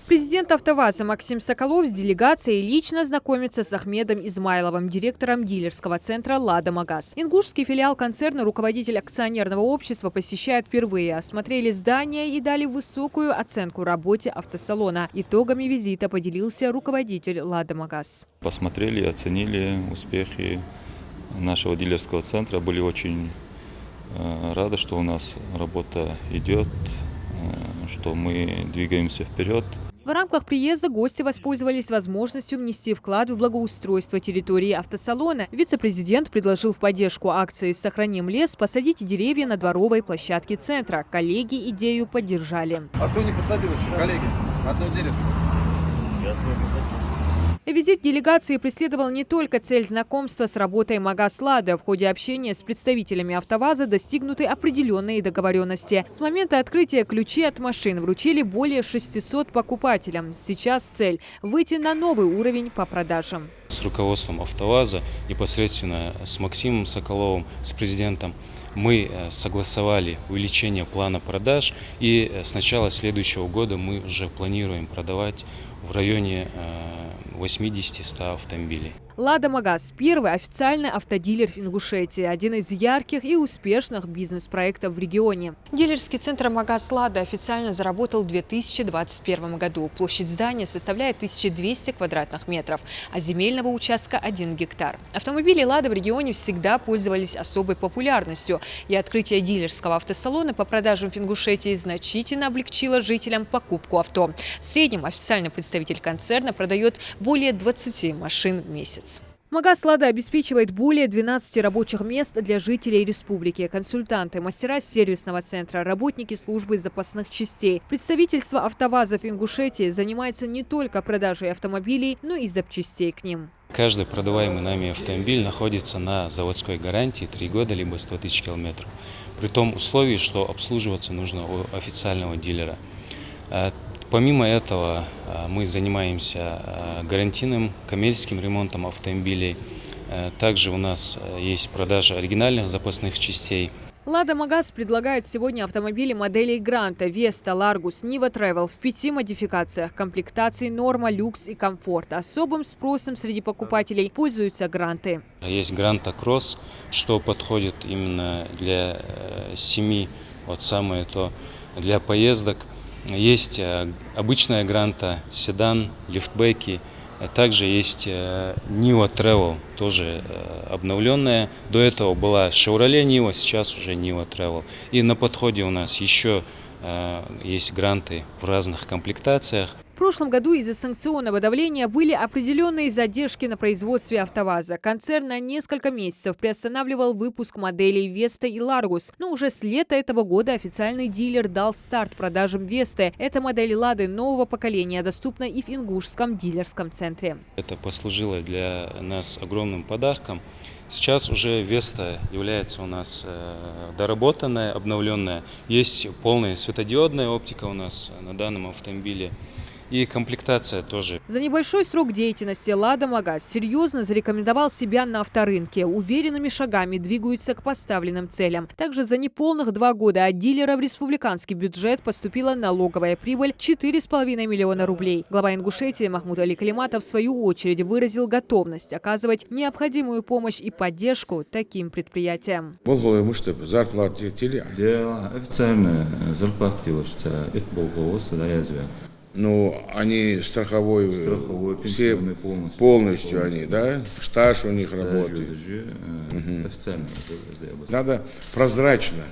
Президент «АвтоВАЗа» Максим Соколов с делегацией лично знакомится с Ахмедом Измайловым, директором дилерского центра «Лада Магаз». Ингушский филиал концерна руководитель акционерного общества посещает впервые. Осмотрели здание и дали высокую оценку работе автосалона. Итогами визита поделился руководитель «Лада Магаз». Посмотрели, оценили успехи нашего дилерского центра. Были очень рады, что у нас работа идет, что мы двигаемся вперед. В рамках приезда гости воспользовались возможностью внести вклад в благоустройство территории автосалона. Вице-президент предложил в поддержку акции «Сохраним лес» посадить деревья на дворовой площадке центра. Коллеги идею поддержали. А кто не посадил еще, коллеги? Одно деревце. Я свой посадил. Визит делегации преследовал не только цель знакомства с работой Магаз «Лада». В ходе общения с представителями «АвтоВАЗа» достигнуты определенные договоренности. С момента открытия ключи от машин вручили более 600 покупателям. Сейчас цель – выйти на новый уровень по продажам. С руководством «АвтоВАЗа», непосредственно с Максимом Соколовым, с президентом, мы согласовали увеличение плана продаж, и с начала следующего года мы уже планируем продавать в районе 80-100 автомобилей. «Лада Магаз» – первый официальный автодилер в Ингушетии, один из ярких и успешных бизнес-проектов в регионе. Дилерский центр «Магаз Лада» официально заработал в 2021 году. Площадь здания составляет 1200 квадратных метров, а земельного участка – 1 гектар. Автомобили «Лада» в регионе всегда пользовались особой популярностью, и открытие дилерского автосалона по продажам в Ингушетии значительно облегчило жителям покупку авто. В среднем официальный представитель концерна продает более 20 машин в месяц. Магаз «Лада» обеспечивает более 12 рабочих мест для жителей республики. Консультанты, мастера сервисного центра, работники службы запасных частей. Представительство «АвтоВАЗа» в Ингушетии занимается не только продажей автомобилей, но и запчастей к ним. Каждый продаваемый нами автомобиль находится на заводской гарантии 3 года либо 100 тысяч километров. При том условии, что обслуживаться нужно у официального дилера. Помимо этого мы занимаемся гарантийным коммерческим ремонтом автомобилей. Также у нас есть продажа оригинальных запасных частей. «Лада Магаз» предлагает сегодня автомобили моделей «Гранта», «Веста», «Ларгус», «Нива Тревел» в 5 модификациях комплектаций «Норма», «Люкс» и «Комфорт». Особым спросом среди покупателей пользуются «Гранты». Есть «Гранта Кросс», что подходит именно для семьи, вот самое то для поездок. Есть обычная «Гранта», седан, лифтбеки. Также есть Нива Travel, тоже обновленная. До этого была Chevrolet Niva, сейчас уже Нива Travel. И на подходе у нас еще есть «Гранты» в разных комплектациях. В прошлом году из-за санкционного давления были определенные задержки на производстве «АвтоВАЗа». Концерн на несколько месяцев приостанавливал выпуск моделей «Веста» и «Ларгус». Но уже с лета этого года официальный дилер дал старт продажам «Весты». Эта модель «Лады» нового поколения доступна и в Ингушском дилерском центре. Это послужило для нас огромным подарком. Сейчас уже «Веста» является у нас доработанная, обновленная. Есть полная светодиодная оптика у нас на данном автомобиле. И комплектация тоже. За небольшой срок деятельности «Лада Магаз» серьезно зарекомендовал себя на авторынке. Уверенными шагами двигаются к поставленным целям. Также за неполных 2 года от дилера в республиканский бюджет поступила налоговая прибыль 4,5 миллиона рублей. Глава Ингушетии Махмуд Али Калиматов в свою очередь выразил готовность оказывать необходимую помощь и поддержку таким предприятиям. Официально зарплата делается, это было Ну, они страховой все полностью они, да? Стаж у них работает. Официально. Надо прозрачно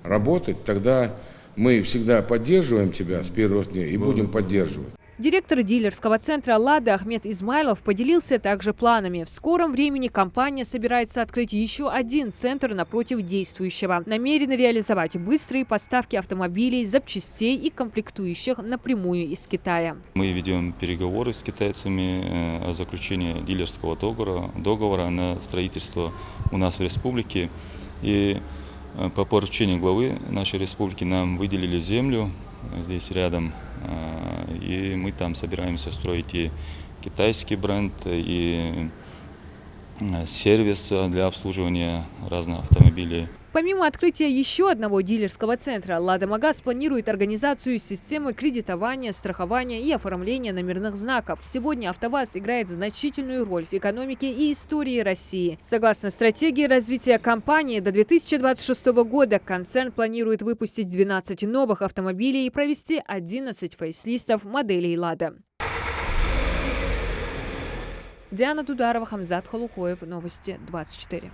работать, тогда мы всегда поддерживаем тебя с первых дней и будем поддерживать. Директор дилерского центра «Лада» Ахмед Измайлов поделился также планами. В скором времени компания собирается открыть еще один центр напротив действующего. Намерены реализовать быстрые поставки автомобилей, запчастей и комплектующих напрямую из Китая. Мы ведем переговоры с китайцами о заключении дилерского договора на строительство у нас в республике. И по поручению главы нашей республики нам выделили землю здесь рядом. И мы там собираемся строить и китайский бренд, и сервис для обслуживания разных автомобилей. Помимо открытия еще одного дилерского центра, «Лада Магаз» планирует организацию системы кредитования, страхования и оформления номерных знаков. Сегодня АвтоВАЗ играет значительную роль в экономике и истории России. Согласно стратегии развития компании, до 2026 года концерн планирует выпустить 12 новых автомобилей и провести 11 фейслистов моделей «Лада». Диана Дударова, Хамзат Халухоев. Новости 24.